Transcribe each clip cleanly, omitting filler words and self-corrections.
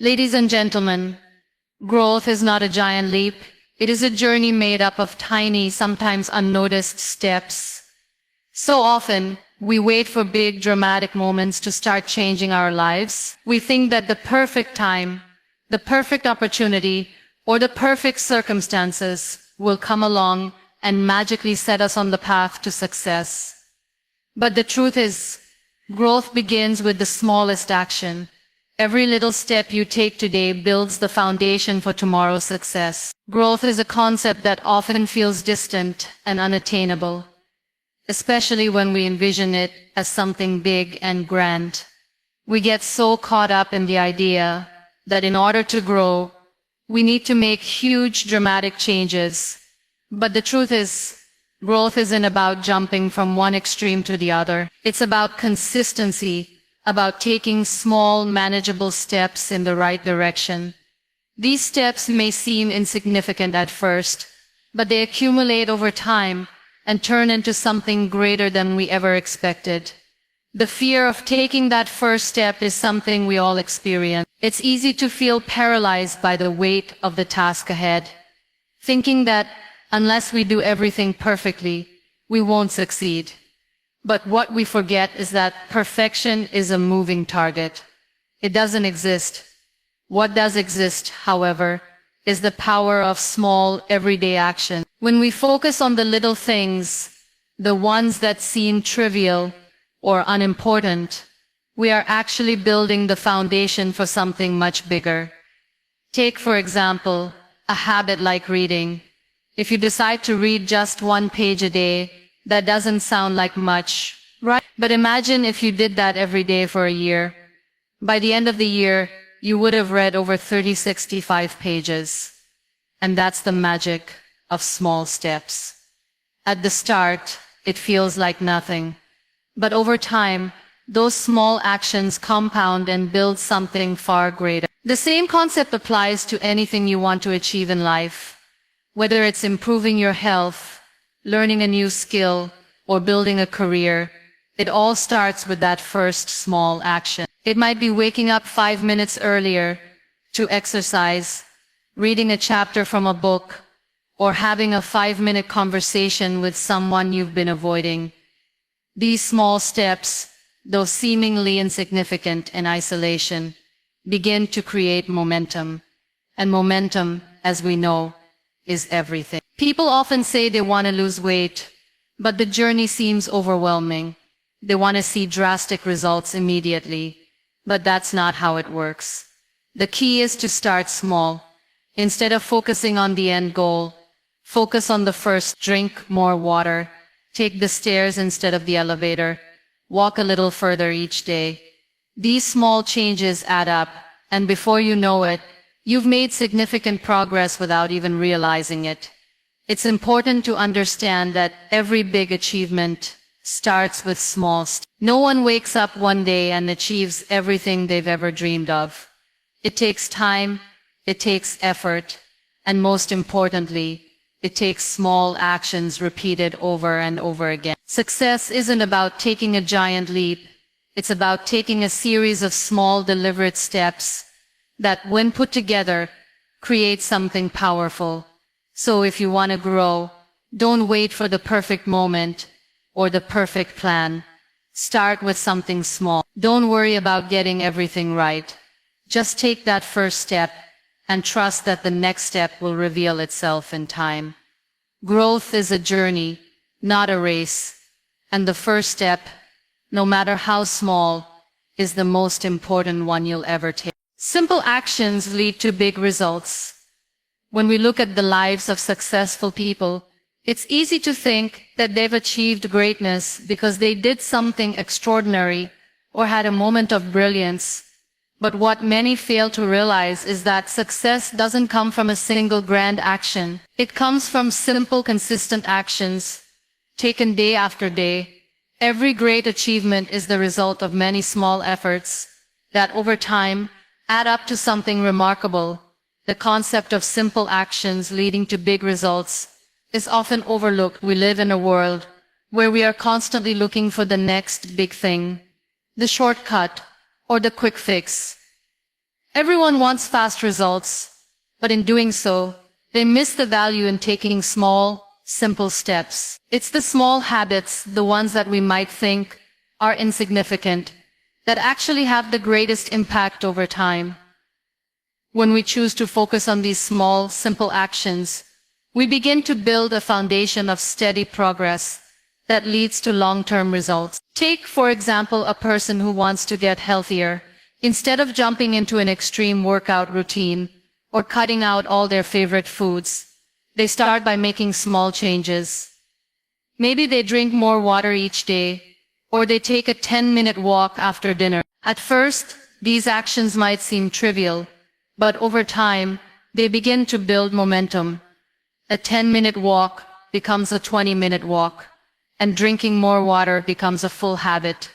Ladies and gentlemen, growth is not a giant leap. It is a journey made up of tiny, sometimes unnoticed steps. So often, we wait for big, dramatic moments to start changing our lives. We think that the perfect time, the perfect opportunity, or the perfect circumstances will come along and magically set us on the path to success. But the truth is, growth begins with the smallest action. Every little step you take today builds the foundation for tomorrow's success. Growth is a concept that often feels distant and unattainable, especially when we envision it as something big and grand. We get so caught up in the idea that in order to grow, we need to make huge, dramatic changes. But the truth is, growth isn't about jumping from one extreme to the other. It's about consistency, about taking small, manageable steps in the right direction. These steps may seem insignificant at first, but they accumulate over time and turn into something greater than we ever expected. The fear of taking that first step is something we all experience. It's easy to feel paralyzed by the weight of the task ahead, thinking that unless we do everything perfectly, we won't succeed. But what we forget is that perfection is a moving target. It doesn't exist. What does exist, however, is the power of small, everyday action. When we focus on the little things, the ones that seem trivial or unimportant, we are actually building the foundation for something much bigger. Take, for example, a habit like reading. If you decide to read just one page a day, that doesn't sound like much, right? But imagine if you did that every day for a year. By the end of the year, you would have read over 65 pages. And that's the magic of small steps. At the start, it feels like nothing. But over time, those small actions compound and build something far greater. The same concept applies to anything you want to achieve in life. Whether it's improving your health, learning a new skill, or building a career, it all starts with that first small action. It might be waking up 5 minutes earlier to exercise, reading a chapter from a book, or having a 5-minute conversation with someone you've been avoiding. These small steps, though seemingly insignificant in isolation, begin to create momentum. And momentum, as we know, is everything. People often say they want to lose weight, but the journey seems overwhelming. They want to see drastic results immediately, but that's not how it works. The key is to start small. Instead of focusing on the end goal, focus on the first. Drink more water, take the stairs instead of the elevator, walk a little further each day. These small changes add up, and before you know it, you've made significant progress without even realizing it. It's important to understand that every big achievement starts with small steps. No one wakes up one day and achieves everything they've ever dreamed of. It takes time, it takes effort, and most importantly, it takes small actions repeated over and over again. Success isn't about taking a giant leap. It's about taking a series of small, deliberate steps that, when put together, create something powerful. So if you want to grow, don't wait for the perfect moment or the perfect plan. Start with something small. Don't worry about getting everything right. Just take that first step and trust that the next step will reveal itself in time. Growth is a journey, not a race. And the first step, no matter how small, is the most important one you'll ever take. Simple actions lead to big results. When we look at the lives of successful people, it's easy to think that they've achieved greatness because they did something extraordinary or had a moment of brilliance. But what many fail to realize is that success doesn't come from a single grand action. It comes from simple, consistent actions taken day after day. Every great achievement is the result of many small efforts that over time add up to something remarkable. The concept of simple actions leading to big results is often overlooked. We live in a world where we are constantly looking for the next big thing, the shortcut, or the quick fix. Everyone wants fast results, but in doing so, they miss the value in taking small, simple steps. It's the small habits, the ones that we might think are insignificant, that actually have the greatest impact over time. When we choose to focus on these small, simple actions, we begin to build a foundation of steady progress that leads to long-term results. Take, for example, a person who wants to get healthier. Instead of jumping into an extreme workout routine or cutting out all their favorite foods, they start by making small changes. Maybe they drink more water each day, or they take a 10-minute walk after dinner. At first, these actions might seem trivial, but over time, they begin to build momentum. A 10-minute walk becomes a 20-minute walk, and drinking more water becomes a full habit.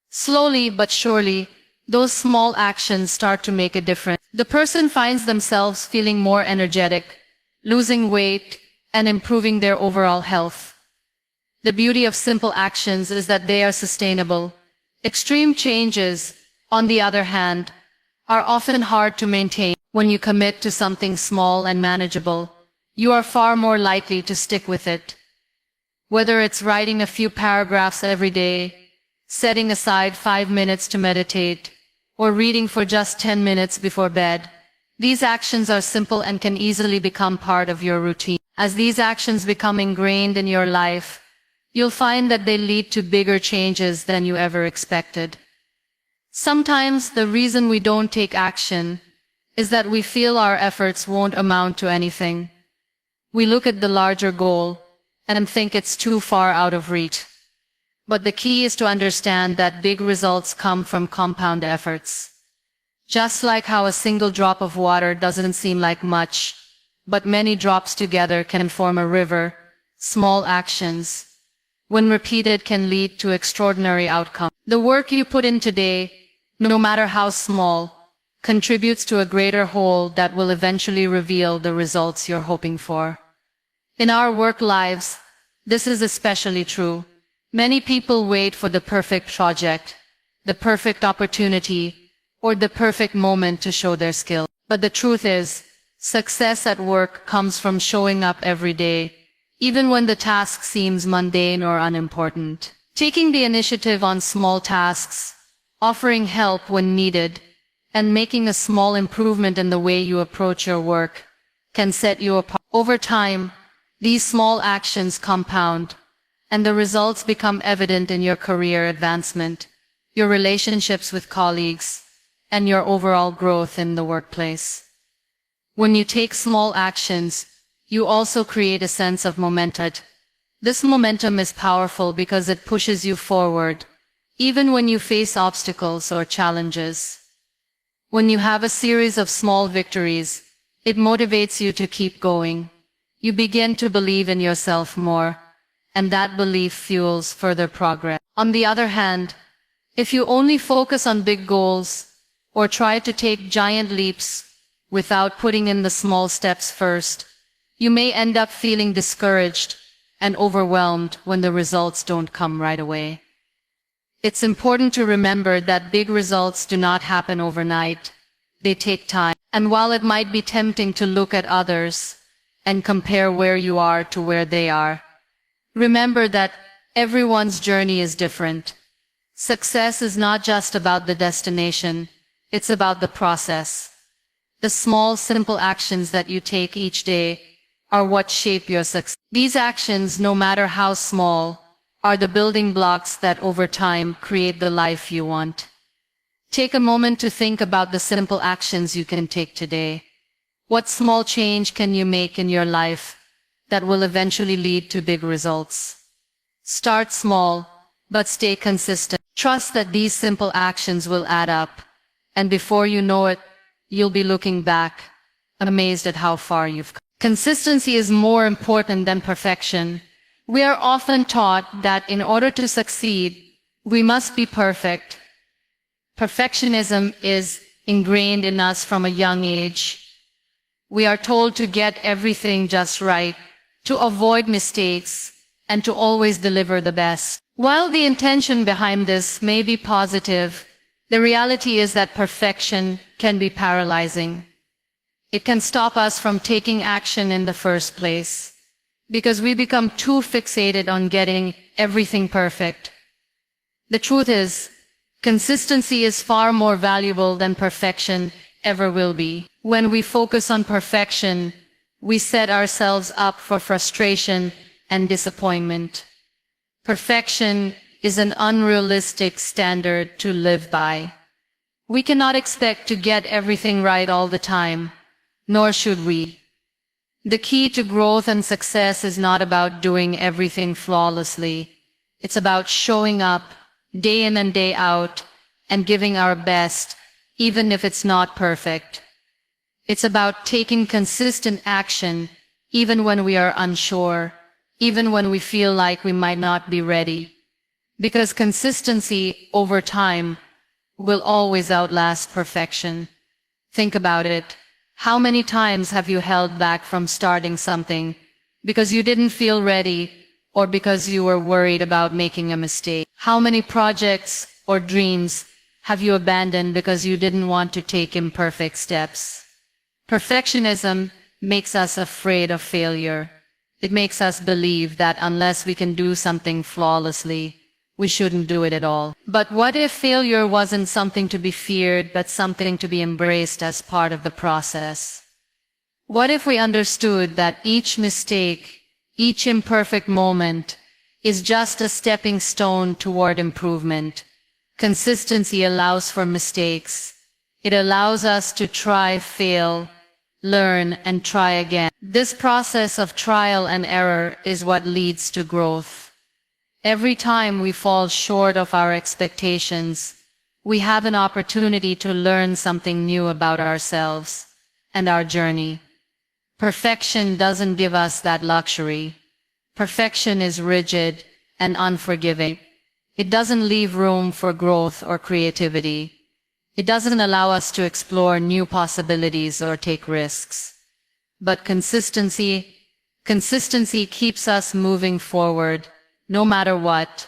Slowly but surely, those small actions start to make a difference. The person finds themselves feeling more energetic, losing weight, and improving their overall health. The beauty of simple actions is that they are sustainable. Extreme changes, on the other hand, are often hard to maintain. When you commit to something small and manageable, you are far more likely to stick with it. Whether it's writing a few paragraphs every day, setting aside 5 minutes to meditate, or reading for just 10 minutes before bed, these actions are simple and can easily become part of your routine. As these actions become ingrained in your life, you'll find that they lead to bigger changes than you ever expected. Sometimes the reason we don't take action is that we feel our efforts won't amount to anything. We look at the larger goal and think it's too far out of reach. But the key is to understand that big results come from compound efforts. Just like how a single drop of water doesn't seem like much, but many drops together can form a river, small actions, when repeated, can lead to extraordinary outcomes. The work you put in today, no matter how small, contributes to a greater whole that will eventually reveal the results you're hoping for. In our work lives, this is especially true. Many people wait for the perfect project, the perfect opportunity, or the perfect moment to show their skill. But the truth is, success at work comes from showing up every day, even when the task seems mundane or unimportant. Taking the initiative on small tasks, offering help when needed, and making a small improvement in the way you approach your work can set you apart. Over time, these small actions compound, and the results become evident in your career advancement, your relationships with colleagues, and your overall growth in the workplace. When you take small actions, you also create a sense of momentum. This momentum is powerful because it pushes you forward, even when you face obstacles or challenges. When you have a series of small victories, it motivates you to keep going. You begin to believe in yourself more, and that belief fuels further progress. On the other hand, if you only focus on big goals, or try to take giant leaps without putting in the small steps first, you may end up feeling discouraged and overwhelmed when the results don't come right away. It's important to remember that big results do not happen overnight. They take time. And while it might be tempting to look at others and compare where you are to where they are, remember that everyone's journey is different. Success is not just about the destination, it's about the process. The small, simple actions that you take each day are what shape your success. These actions, no matter how small, are the building blocks that over time create the life you want. Take a moment to think about the simple actions you can take today. What small change can you make in your life that will eventually lead to big results? Start small, but stay consistent. Trust that these simple actions will add up, and before you know it, you'll be looking back, amazed at how far you've come. Consistency is more important than perfection. We are often taught that in order to succeed, we must be perfect. Perfectionism is ingrained in us from a young age. We are told to get everything just right, to avoid mistakes, and to always deliver the best. While the intention behind this may be positive, The reality is that perfection can be paralyzing. It can stop us from taking action in the first place, because we become too fixated on getting everything perfect. The truth is, consistency is far more valuable than perfection ever will be. When we focus on perfection, we set ourselves up for frustration and disappointment. Perfection is an unrealistic standard to live by. We cannot expect to get everything right all the time, nor should we. The key to growth and success is not about doing everything flawlessly. It's about showing up day in and day out and giving our best, even if it's not perfect. It's about taking consistent action, even when we are unsure, even when we feel like we might not be ready. Because consistency over time will always outlast perfection. Think about it. How many times have you held back from starting something because you didn't feel ready or because you were worried about making a mistake? How many projects or dreams have you abandoned because you didn't want to take imperfect steps? Perfectionism makes us afraid of failure. It makes us believe that unless we can do something flawlessly, we shouldn't do it at all. But what if failure wasn't something to be feared, but something to be embraced as part of the process? What if we understood that each mistake, each imperfect moment, is just a stepping stone toward improvement? Consistency allows for mistakes. It allows us to try, fail, learn, and try again. This process of trial and error is what leads to growth. Every time we fall short of our expectations, we have an opportunity to learn something new about ourselves and our journey. Perfection doesn't give us that luxury. Perfection is rigid and unforgiving. It doesn't leave room for growth or creativity. It doesn't allow us to explore new possibilities or take risks. But consistency keeps us moving forward, no matter what.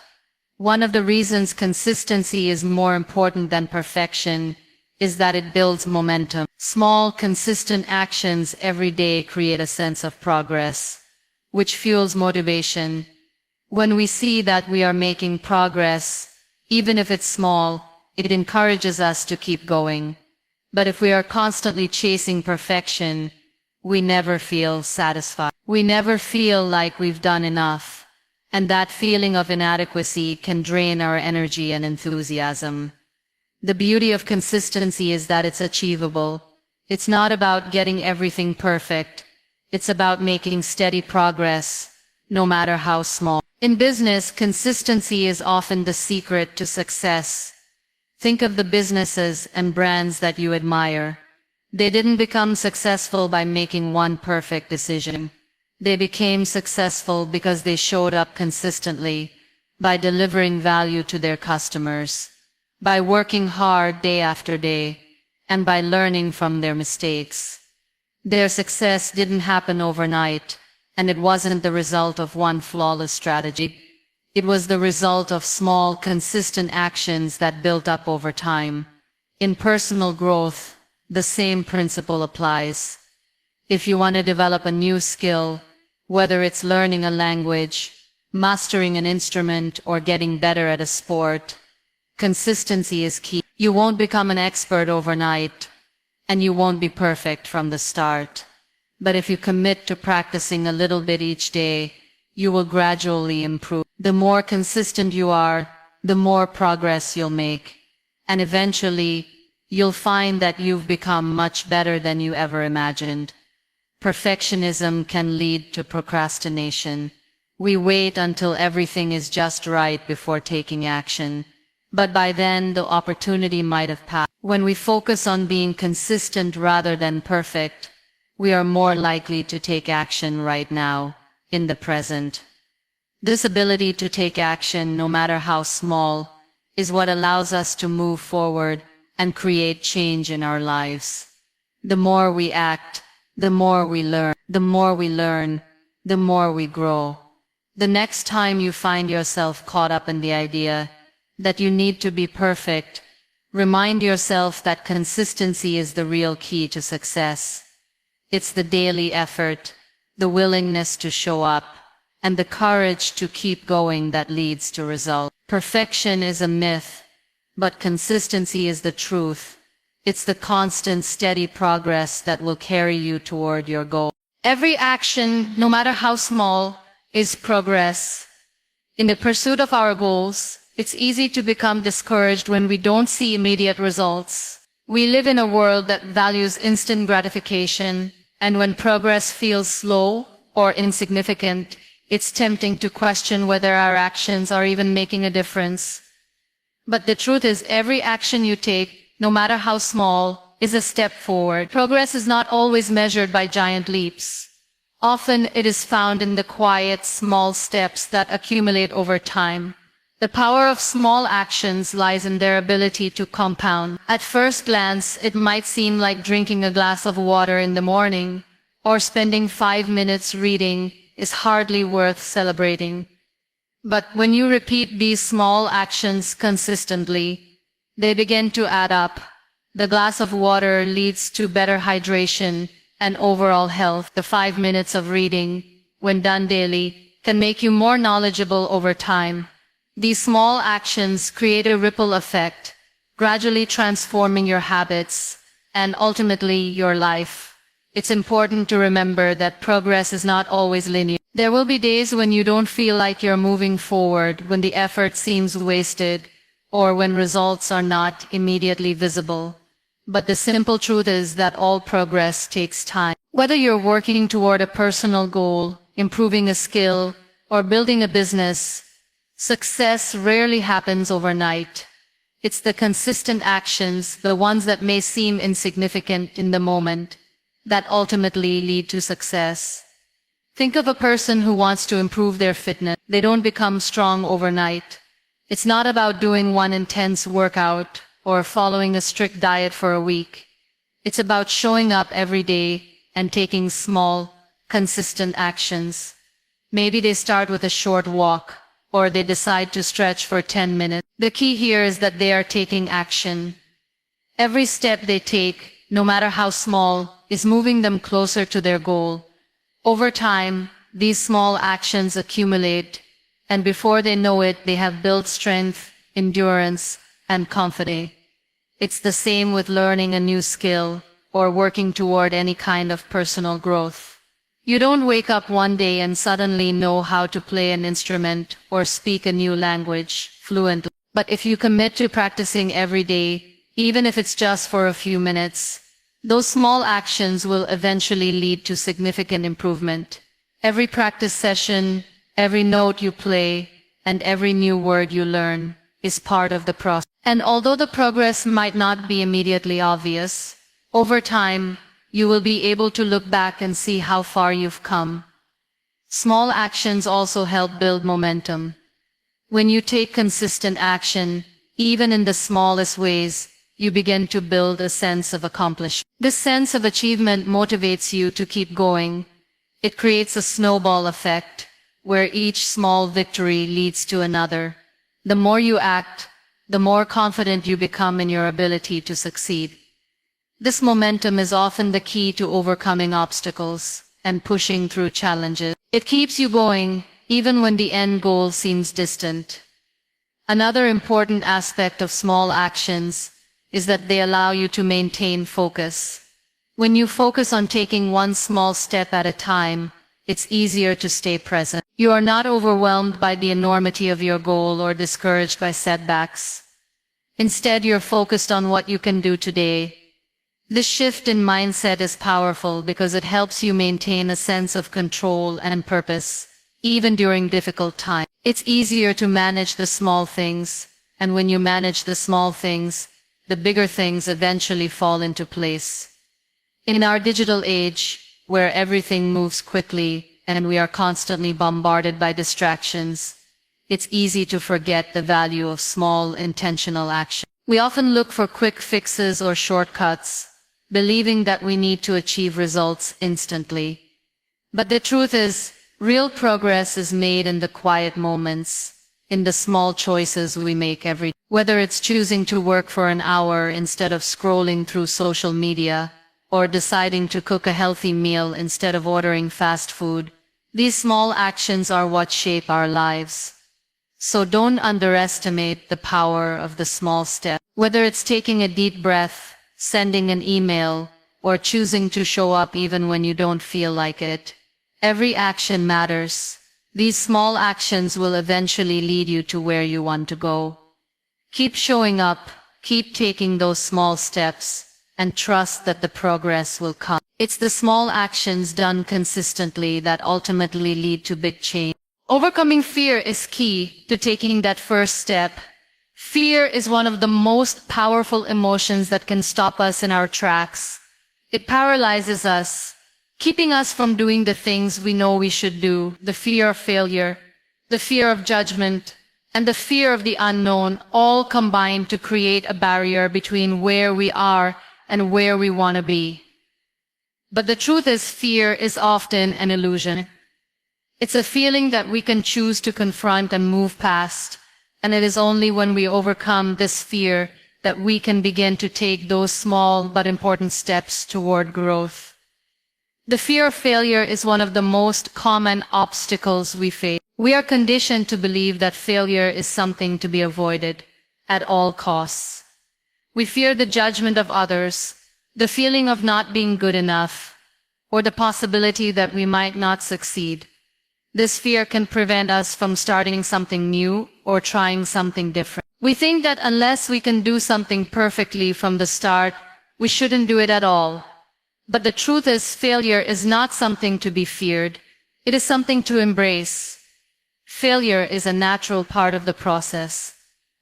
One of the reasons consistency is more important than perfection is that it builds momentum. Small, consistent actions every day create a sense of progress, which fuels motivation. When we see that we are making progress, even if it's small, it encourages us to keep going. But if we are constantly chasing perfection, we never feel satisfied. We never feel like we've done enough. And that feeling of inadequacy can drain our energy and enthusiasm. The beauty of consistency is that it's achievable. It's not about getting everything perfect. It's about making steady progress, no matter how small. In business, consistency is often the secret to success. Think of the businesses and brands that you admire. They didn't become successful by making one perfect decision. They became successful because they showed up consistently, by delivering value to their customers, by working hard day after day, and by learning from their mistakes. Their success didn't happen overnight, and it wasn't the result of one flawless strategy. It was the result of small, consistent actions that built up over time. In personal growth, the same principle applies. If you want to develop a new skill, whether it's learning a language, mastering an instrument, or getting better at a sport, consistency is key. You won't become an expert overnight, and you won't be perfect from the start. But if you commit to practicing a little bit each day, you will gradually improve. The more consistent you are, the more progress you'll make. And eventually, you'll find that you've become much better than you ever imagined. Perfectionism can lead to procrastination. We wait until everything is just right before taking action. But by then, the opportunity might have passed. When we focus on being consistent rather than perfect, we are more likely to take action right now, in the present. This ability to take action, no matter how small, is what allows us to move forward and create change in our lives. The more we act, the more we learn. The more we learn, the more we grow. The next time you find yourself caught up in the idea that you need to be perfect, Remind yourself that consistency is the real key to success. It's the daily effort, the willingness to show up, and the courage to keep going that leads to results. Perfection is a myth, but consistency is the truth. It's the constant, steady progress that will carry you toward your goal. Every action, no matter how small, is progress. In the pursuit of our goals, it's easy to become discouraged when we don't see immediate results. We live in a world that values instant gratification, and when progress feels slow or insignificant, it's tempting to question whether our actions are even making a difference. But the truth is, every action you take, no matter how small, is a step forward. Progress is not always measured by giant leaps. Often it is found in the quiet, small steps that accumulate over time. The power of small actions lies in their ability to compound. At first glance, it might seem like drinking a glass of water in the morning, or spending 5 minutes reading is hardly worth celebrating. But when you repeat these small actions consistently, they begin to add up. The glass of water leads to better hydration and overall health. The 5 minutes of reading, when done daily, can make you more knowledgeable over time. These small actions create a ripple effect, gradually transforming your habits and ultimately your life. It's important to remember that progress is not always linear. There will be days when you don't feel like you're moving forward, when the effort seems wasted, or when results are not immediately visible. But the simple truth is that all progress takes time. Whether you're working toward a personal goal, improving a skill, or building a business, success rarely happens overnight. It's the consistent actions, the ones that may seem insignificant in the moment, that ultimately lead to success. Think of a person who wants to improve their fitness. They don't become strong overnight. It's not about doing one intense workout or following a strict diet for a week. It's about showing up every day and taking small, consistent actions. Maybe they start with a short walk, or they decide to stretch for 10 minutes. The key here is that they are taking action. Every step they take, no matter how small, is moving them closer to their goal. Over time, these small actions accumulate, and before they know it, they have built strength, endurance, and confidence. It's the same with learning a new skill or working toward any kind of personal growth. You don't wake up one day and suddenly know how to play an instrument or speak a new language fluently. But if you commit to practicing every day, even if it's just for a few minutes, those small actions will eventually lead to significant improvement. Every practice session, every note you play, and every new word you learn is part of the process. And although the progress might not be immediately obvious, over time, you will be able to look back and see how far you've come. Small actions also help build momentum. When you take consistent action, even in the smallest ways, you begin to build a sense of accomplishment. This sense of achievement motivates you to keep going. It creates a snowball effect, where each small victory leads to another. The more you act, the more confident you become in your ability to succeed. This momentum is often the key to overcoming obstacles and pushing through challenges. It keeps you going, even when the end goal seems distant. Another important aspect of small actions is that they allow you to maintain focus. When you focus on taking one small step at a time, it's easier to stay present. You are not overwhelmed by the enormity of your goal or discouraged by setbacks. Instead, you're focused on what you can do today. This shift in mindset is powerful because it helps you maintain a sense of control and purpose, even during difficult times. It's easier to manage the small things, and when you manage the small things, the bigger things eventually fall into place. In our digital age, where everything moves quickly and we are constantly bombarded by distractions, it's easy to forget the value of small, intentional action. We often look for quick fixes or shortcuts, believing that we need to achieve results instantly. But the truth is, real progress is made in the quiet moments, in the small choices we make every day. Whether it's choosing to work for an hour instead of scrolling through social media, or deciding to cook a healthy meal instead of ordering fast food, these small actions are what shape our lives. So don't underestimate the power of the small step. Whether it's taking a deep breath, sending an email, or choosing to show up even when you don't feel like it, every action matters. These small actions will eventually lead you to where you want to go. Keep showing up, keep taking those small steps, and trust that the progress will come. It's the small actions done consistently that ultimately lead to big change. Overcoming fear is key to taking that first step. Fear is one of the most powerful emotions that can stop us in our tracks. It paralyzes us, keeping us from doing the things we know we should do. The fear of failure, the fear of judgment, and the fear of the unknown all combine to create a barrier between where we are and where we want to be. But the truth is, fear is often an illusion. It's a feeling that we can choose to confront and move past, and it is only when we overcome this fear that we can begin to take those small but important steps toward growth. The fear of failure is one of the most common obstacles we face. We are conditioned to believe that failure is something to be avoided at all costs. We fear the judgment of others, the feeling of not being good enough, or the possibility that we might not succeed. This fear can prevent us from starting something new or trying something different. We think that unless we can do something perfectly from the start, we shouldn't do it at all. But the truth is, failure is not something to be feared. It is something to embrace. Failure is a natural part of the process,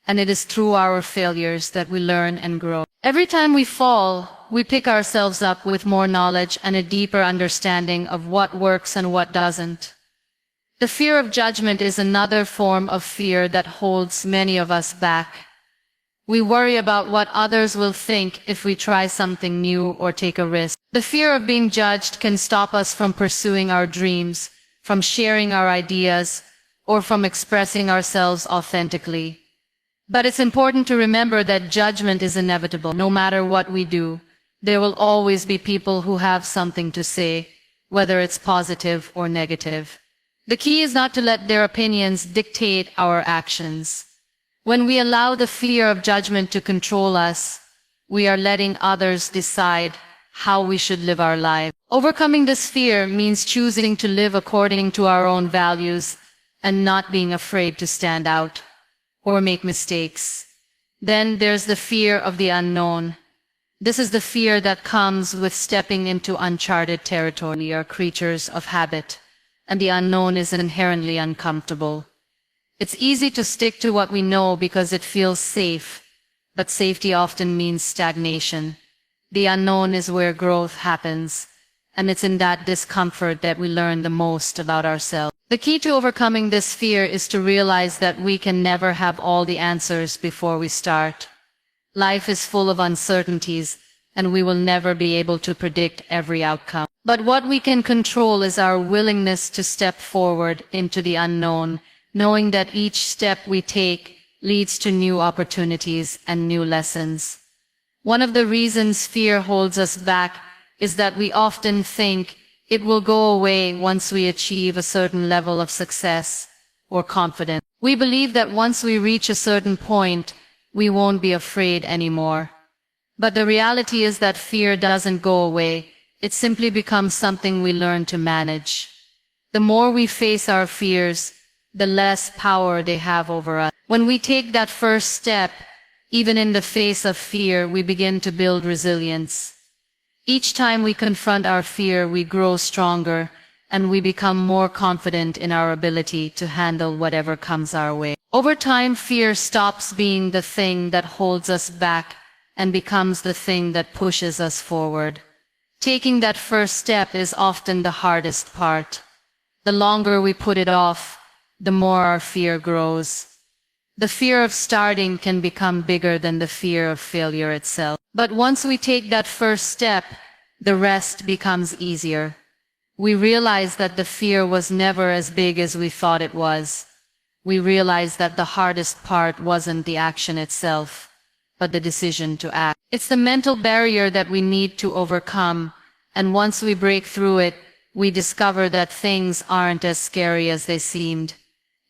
and it is through our failures that we learn and grow. Every time we fall, we pick ourselves up with more knowledge and a deeper understanding of what works and what doesn't. The fear of judgment is another form of fear that holds many of us back. We worry about what others will think if we try something new or take a risk. The fear of being judged can stop us from pursuing our dreams, from sharing our ideas, or from expressing ourselves authentically. But it's important to remember that judgment is inevitable. No matter what we do, there will always be people who have something to say, whether it's positive or negative. The key is not to let their opinions dictate our actions. When we allow the fear of judgment to control us, we are letting others decide how we should live our lives. Overcoming this fear means choosing to live according to our own values and not being afraid to stand out or make mistakes. Then there's the fear of the unknown. This is the fear that comes with stepping into uncharted territory. We are creatures of habit, and the unknown is inherently uncomfortable. It's easy to stick to what we know because it feels safe, but safety often means stagnation. The unknown is where growth happens, and it's in that discomfort that we learn the most about ourselves. The key to overcoming this fear is to realize that we can never have all the answers before we start. Life is full of uncertainties, and we will never be able to predict every outcome. But what we can control is our willingness to step forward into the unknown, knowing that each step we take leads to new opportunities and new lessons. One of the reasons fear holds us back is that we often think it will go away once we achieve a certain level of success or confidence. We believe that once we reach a certain point, we won't be afraid anymore. But the reality is that fear doesn't go away. It simply becomes something we learn to manage. The more we face our fears, the less power they have over us. When we take that first step, even in the face of fear, we begin to build resilience. Each time we confront our fear, we grow stronger, and we become more confident in our ability to handle whatever comes our way. Over time, fear stops being the thing that holds us back and becomes the thing that pushes us forward. Taking that first step is often the hardest part. The longer we put it off, the more our fear grows. The fear of starting can become bigger than the fear of failure itself. But once we take that first step, the rest becomes easier. We realize that the fear was never as big as we thought it was. we realize that the hardest part wasn't the action itself, but the decision to act. It's the mental barrier that we need to overcome, and once we break through it, we discover that things aren't as scary as they seemed.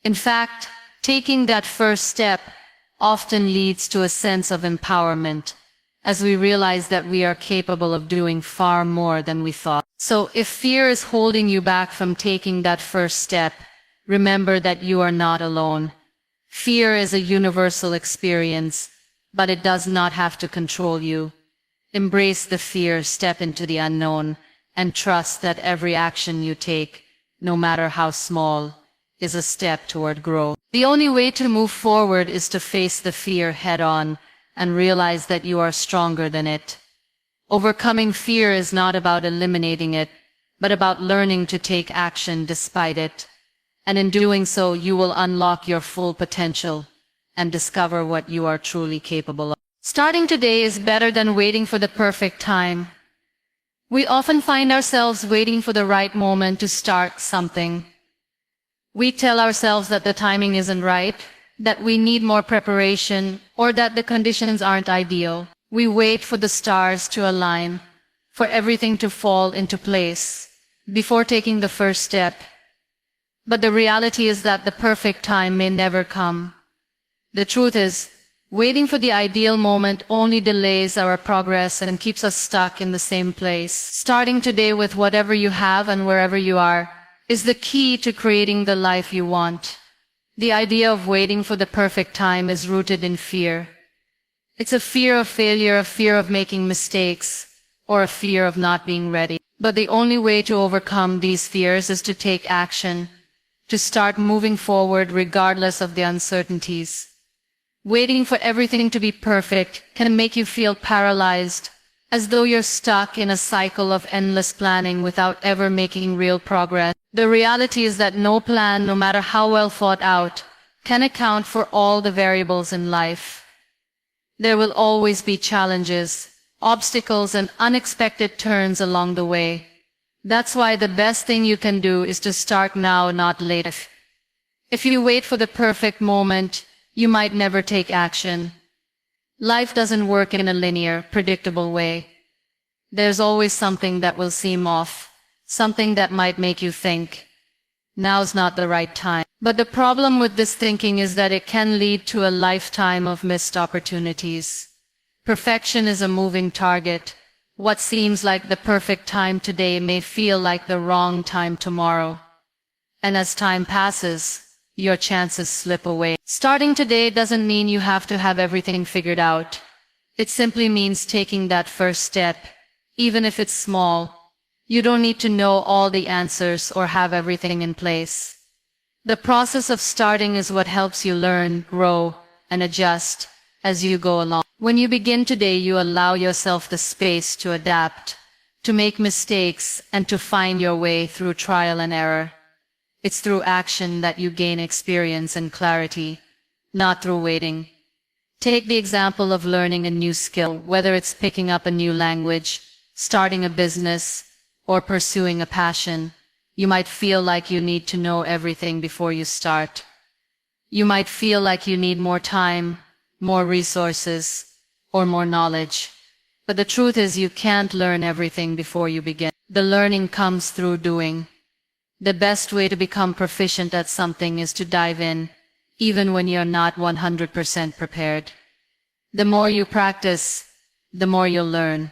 In fact, taking that first step often leads to a sense of empowerment, as we realize that we are capable of doing far more than we thought. So if fear is holding you back from taking that first step, remember that you are not alone. Fear is a universal experience, but it does not have to control you. Embrace the fear, step into the unknown, and trust that every action you take, no matter how small, is a step toward growth. The only way to move forward is to face the fear head-on and realize that you are stronger than it. Overcoming fear is not about eliminating it, but about learning to take action despite it. And in doing so, you will unlock your full potential and discover what you are truly capable of. Starting today is better than waiting for the perfect time. We often find ourselves waiting for the right moment to start something. We tell ourselves that the timing isn't right, that we need more preparation, or that the conditions aren't ideal. We wait for the stars to align, for everything to fall into place, before taking the first step. But the reality is that the perfect time may never come. The truth is, waiting for the ideal moment only delays our progress and keeps us stuck in the same place. Starting today with whatever you have and wherever you are is the key to creating the life you want. The idea of waiting for the perfect time is rooted in fear. It's a fear of failure, a fear of making mistakes, or a fear of not being ready. But the only way to overcome these fears is to take action, to start moving forward regardless of the uncertainties. Waiting for everything to be perfect can make you feel paralyzed, as though you're stuck in a cycle of endless planning without ever making real progress. The reality is that no plan, no matter how well thought out, can account for all the variables in life. There will always be challenges, obstacles, and unexpected turns along the way. That's why the best thing you can do is to start now, not later. If you wait for the perfect moment, you might never take action. Life doesn't work in a linear, predictable way. There's always something that will seem off, something that might make you think, now's not the right time. But the problem with this thinking is that it can lead to a lifetime of missed opportunities. Perfection is a moving target. What seems like the perfect time today may feel like the wrong time tomorrow. And as time passes, your chances slip away. Starting today doesn't mean you have to have everything figured out. It simply means taking that first step, even if it's small. You don't need to know all the answers or have everything in place. The process of starting is what helps you learn, grow, and adjust as you go along. When you begin today, you allow yourself the space to adapt, to make mistakes, and to find your way through trial and error. It's through action that you gain experience and clarity, not through waiting. Take the example of learning a new skill, whether it's picking up a new language, starting a business, or pursuing a passion. You might feel like you need to know everything before you start. You might feel like you need more time, more resources, or more knowledge. But the truth is you can't learn everything before you begin. The learning comes through doing. The best way to become proficient at something is to dive in, even when you're not 100% prepared. The more you practice, the more you'll learn.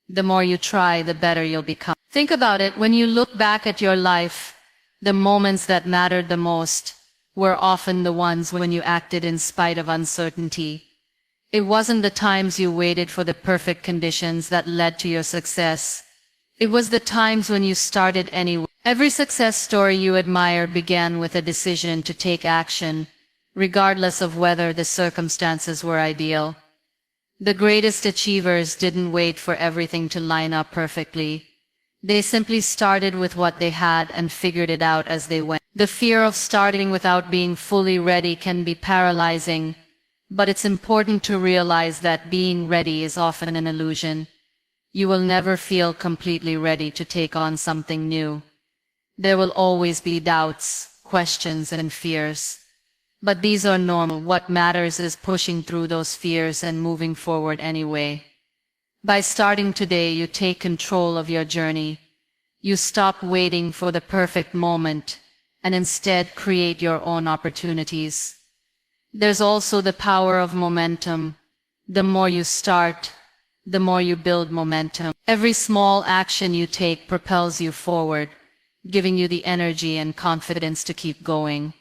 The more you try, the better you'll become. Think about it, when you look back at your life, the moments that mattered the most were often the ones when you acted in spite of uncertainty. It wasn't the times you waited for the perfect conditions that led to your success. It was the times when you started anyway. Every success story you admire began with a decision to take action, regardless of whether the circumstances were ideal. The greatest achievers didn't wait for everything to line up perfectly. They simply started with what they had and figured it out as they went. The fear of starting without being fully ready can be paralyzing, but it's important to realize that being ready is often an illusion. You will never feel completely ready to take on something new. There will always be doubts, questions, and fears. But these are normal. What matters is pushing through those fears and moving forward anyway. By starting today, you take control of your journey. You stop waiting for the perfect moment and instead create your own opportunities. There's also the power of momentum. The more you start, the more you build momentum. Every small action you take propels you forward, giving you the energy and confidence to keep going.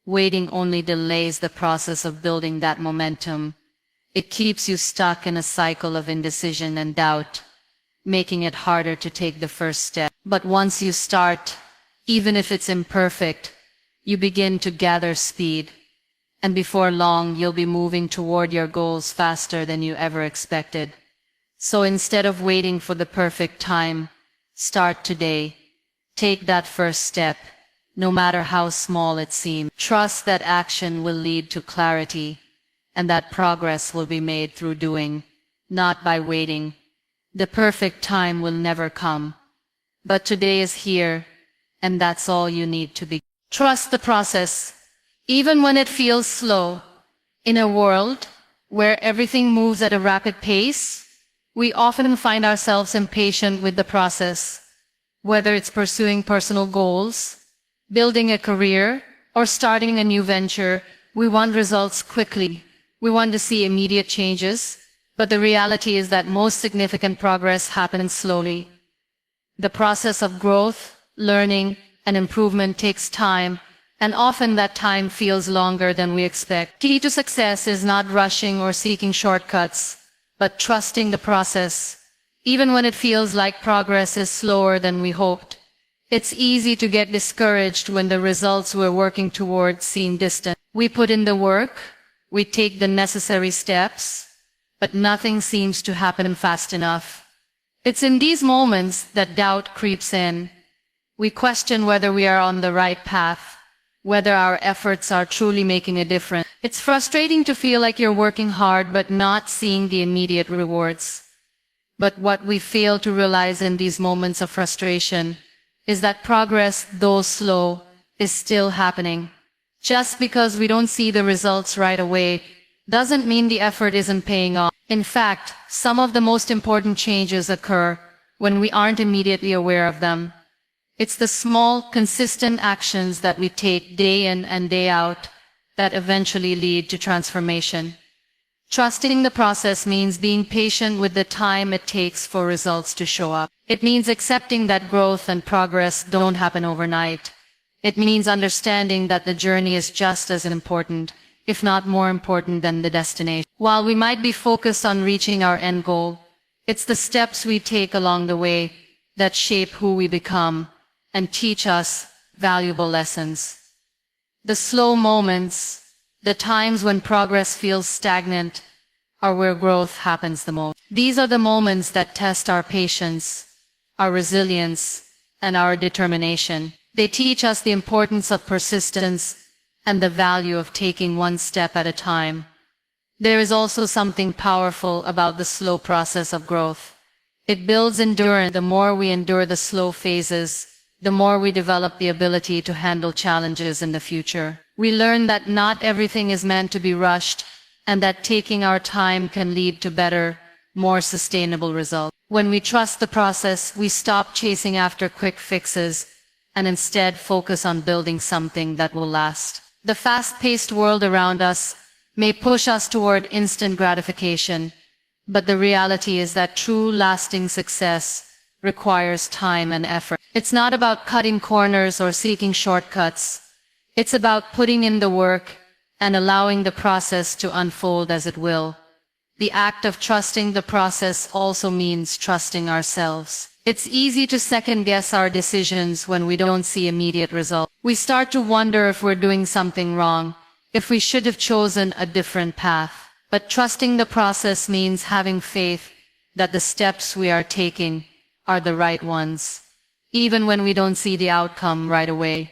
Waiting only delays the process of building that momentum. It keeps you stuck in a cycle of indecision and doubt, making it harder to take the first step. But once you start, even if it's imperfect, you begin to gather speed. And before long, you'll be moving toward your goals faster than you ever expected. So instead of waiting for the perfect time, start today. Take that first step, no matter how small it seems. Trust that action will lead to clarity, and that progress will be made through doing, not by waiting. The perfect time will never come. But today is here, and that's all you need to begin. Trust the process, even when it feels slow. In a world where everything moves at a rapid pace, we often find ourselves impatient with the process. Whether it's pursuing personal goals, building a career, or starting a new venture, we want results quickly. We want to see immediate changes, but the reality is that most significant progress happens slowly. The process of growth, learning, and improvement takes time, and often that time feels longer than we expect. Key to success is not rushing or seeking shortcuts, but trusting the process. Even when it feels like progress is slower than we hoped. It's easy to get discouraged when the results we're working towards seem distant. We put in the work, we take the necessary steps, but nothing seems to happen fast enough. It's in these moments that doubt creeps in. We question whether we are on the right path, whether our efforts are truly making a difference. It's frustrating to feel like you're working hard but not seeing the immediate rewards. But what we fail to realize in these moments of frustration is that progress, though slow, is still happening. Just because we don't see the results right away doesn't mean the effort isn't paying off. In fact, some of the most important changes occur when we aren't immediately aware of them. It's the small, consistent actions that we take day in and day out that eventually lead to transformation. Trusting the process means being patient with the time it takes for results to show up. It means accepting that growth and progress don't happen overnight. It means understanding that the journey is just as important, if not more important than the destination. While we might be focused on reaching our end goal, it's the steps we take along the way that shape who we become and teach us valuable lessons. The slow moments, the times when progress feels stagnant, are where growth happens the most. These are the moments that test our patience, our resilience, and our determination. They teach us the importance of persistence and the value of taking one step at a time. There is also something powerful about the slow process of growth. It builds endurance. The more we endure the slow phases, the more we develop the ability to handle challenges in the future. We learn that not everything is meant to be rushed, and that taking our time can lead to better, more sustainable results. When we trust the process, we stop chasing after quick fixes and instead focus on building something that will last. The fast-paced world around us may push us toward instant gratification, but the reality is that true lasting success requires time and effort. It's not about cutting corners or seeking shortcuts. It's about putting in the work and allowing the process to unfold as it will. The act of trusting the process also means trusting ourselves. It's easy to second-guess our decisions when we don't see immediate results. We start to wonder if we're doing something wrong, if we should have chosen a different path. But trusting the process means having faith that the steps we are taking are the right ones, even when we don't see the outcome right away.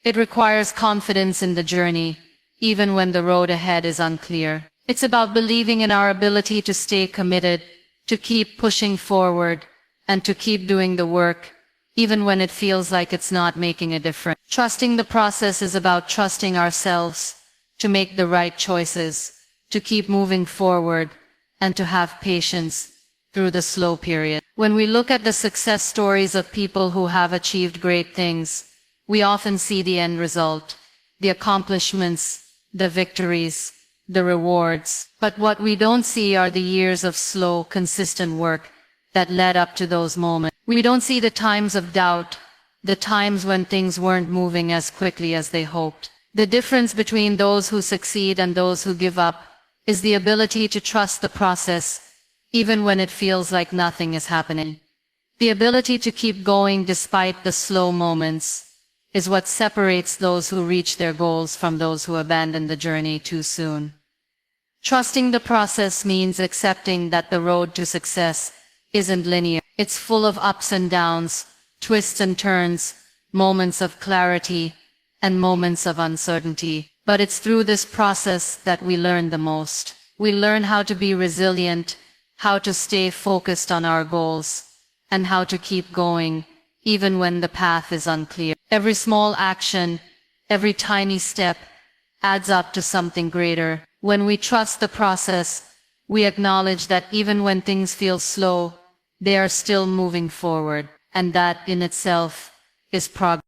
It requires confidence in the journey, even when the road ahead is unclear. It's about believing in our ability to stay committed, to keep pushing forward, and to keep doing the work, even when it feels like it's not making a difference. Trusting the process is about trusting ourselves, to make the right choices, to keep moving forward, and to have patience through the slow period. When we look at the success stories of people who have achieved great things, we often see the end result, the accomplishments, the victories, the rewards. But what we don't see are the years of slow, consistent work that led up to those moments. We don't see the times of doubt, the times when things weren't moving as quickly as they hoped. The difference between those who succeed and those who give up is the ability to trust the process, even when it feels like nothing is happening. The ability to keep going despite the slow moments is what separates those who reach their goals from those who abandon the journey too soon. Trusting the process means accepting that the road to success isn't linear. It's full of ups and downs, twists and turns, moments of clarity, and moments of uncertainty. But it's through this process that we learn the most. We learn how to be resilient, how to stay focused on our goals, and how to keep going, even when the path is unclear. Every small action, every tiny step, adds up to something greater. When we trust the process, we acknowledge that even when things feel slow, they are still moving forward, and that in itself is progress.